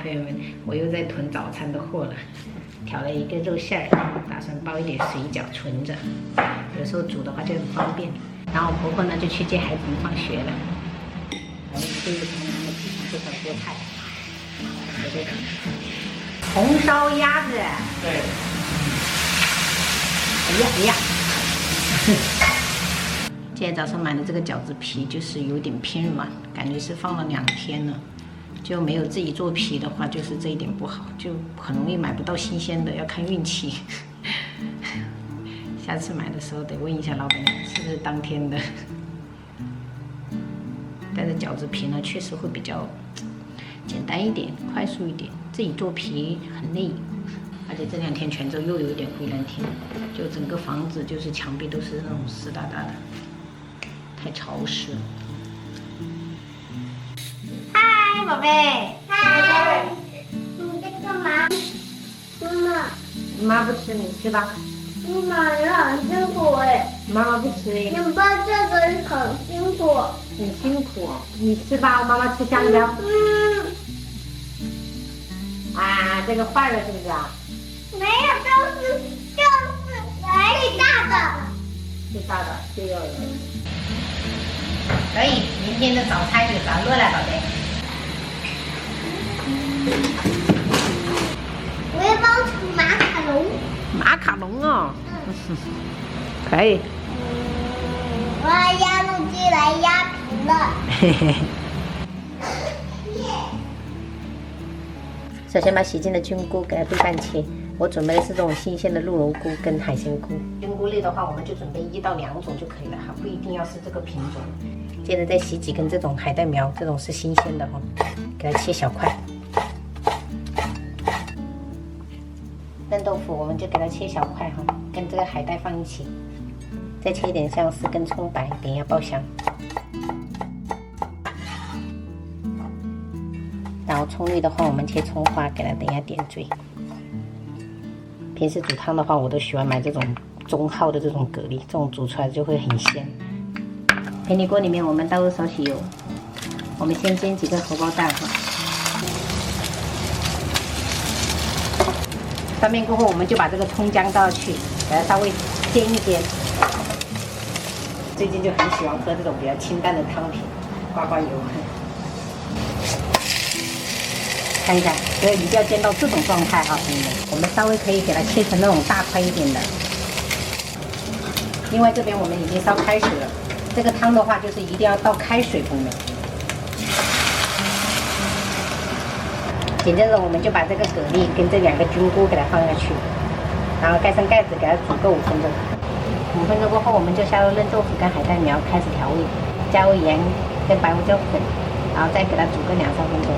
朋友们，我又在囤早餐的货了，挑了一个肉馅儿，打算包一点水饺存着，有时候煮的话就很方便。然后我婆婆呢就去接孩子们放学了，还有这个从南的地上这款菠菜，有这个红烧鸭子，对，哎呀哎呀。今天早上买的这个饺子皮就是有点偏软，感觉是放了2天了，就没有自己做皮的话，就是这一点不好，就很容易买不到新鲜的，要看运气。下次买的时候得问一下老板娘是不是当天的。但是饺子皮呢，确实会比较简单一点，快速一点，自己做皮很累。而且这2天泉州又有一点回南天，就整个房子就是墙壁都是那种湿哒哒的，太潮湿了。嗨，宝贝。嗨。你在干嘛？妈妈。妈不吃，你吃吧。妈妈，你很辛苦哎。妈妈不吃。你包这个很辛苦。很辛苦，你吃吧，妈妈吃香蕉。啊，这个坏了是不是啊？没有，就是最大的。最大的就要有。可以，明天的早餐有着落了，宝贝。我要包成马卡龙。马卡龙哦。可以。我要压路机来压平了。嘿嘿。首先把洗净的菌菇给它对半切，我准备的是这种新鲜的鹿茸菇跟海鲜菇。菌菇类的话，我们就准备1到2种就可以了哈，不一定要是这个品种。接着再洗几根这种海带苗，这种是新鲜的哈，给它切小块。嫩豆腐我们就给它切小块哈，跟这个海带放一起。再切一点像4根葱白，等一下爆香。然后葱绿的话，我们切葱花，给它等一下点缀。平时煮汤的话，我都喜欢买这种中号的这种蛤蜊，这种煮出来就会很鲜。平底锅里面我们倒入少许油，我们先煎几个荷包蛋哈。翻面过后，我们就把这个葱姜倒去，给它稍微煎一煎。最近就很喜欢喝这种比较清淡的汤品，刮刮油。看一下，所以一定要煎到这种状态哈，朋友们。我们稍微可以给它切成那种大块一点的。另外这边我们已经烧开水了，这个汤的话就是一定要倒开水，朋友们。紧接着我们就把这个蛤蜊跟这2个菌菇给它放下去，然后盖上盖子给它煮个5分钟。5分钟过后，我们就下入嫩豆腐跟海带苗开始调味，加入盐跟白胡椒粉，然后再给它煮个2、3分钟。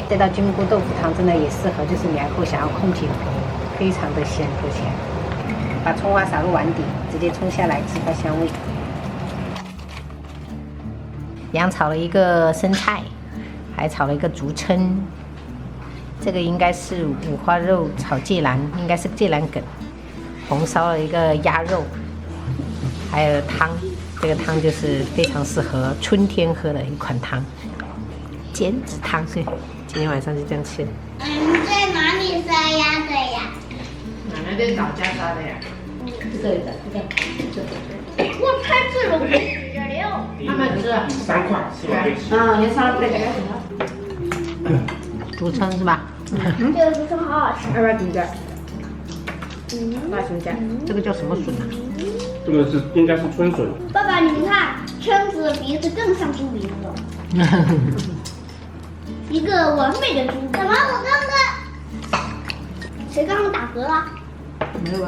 这道菌菇豆腐汤真的也适合，就是年后想要控体的朋友，非常的鲜，喝起来。把葱花撒入碗底，直接冲下来，激发香味。煸炒了一个生菜，还炒了一个竹蛏。这个应该是五花肉炒芥兰，应该是芥兰梗。红烧了一个鸭肉，还有汤。这个汤就是非常适合春天喝的一款汤，减脂汤。所以今天晚上就这样吃。你在哪里杀鸭的呀？奶奶在老家杀的呀。这个，我才吃了5点6。慢慢吃。3块是吧？你烧这个竹蛏是吧？这个竹蛏好好吃。200斤的。辣笋酱，这个叫什么笋啊？这个是应该是春笋。爸爸，你们看，蛏子的鼻子更像猪鼻子了。一个完美的猪。怎么我刚刚？谁刚刚打嗝了？没有吧？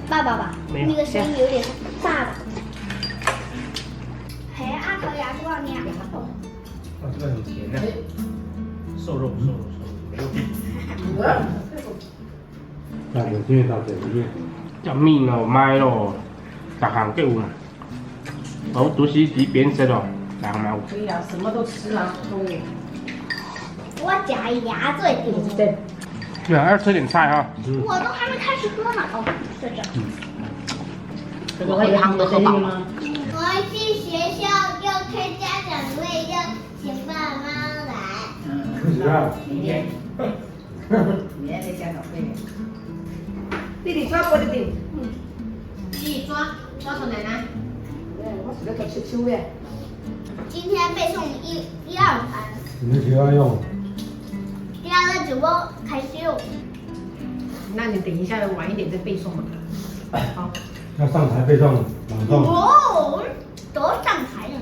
爸爸吧，没有那个声音有点大的。嘿，阿桃牙多少年？啊，这个很甜的。瘦肉，没有。啊，有机会到这里。要面咯，麦咯，各行各有嘛。我都是伫边食咯，各行嘛有。可以啊，什么都吃啊，动物。我假牙最顶。对。对啊，要吃点菜哈。我都还没开始喝呢。哦，在这。这个喝汤都喝饱了。我去学校要开家长会，要请爸妈来。是啊。明天再加小费。弟弟抓我的顶。弟弟抓从奶奶。我是个做球球的。今天背诵一二盘，你们喜欢用？第二个直播开秀。那你等一下晚一点再背诵嘛。好。要上台背诵朗诵。哦，都上台了。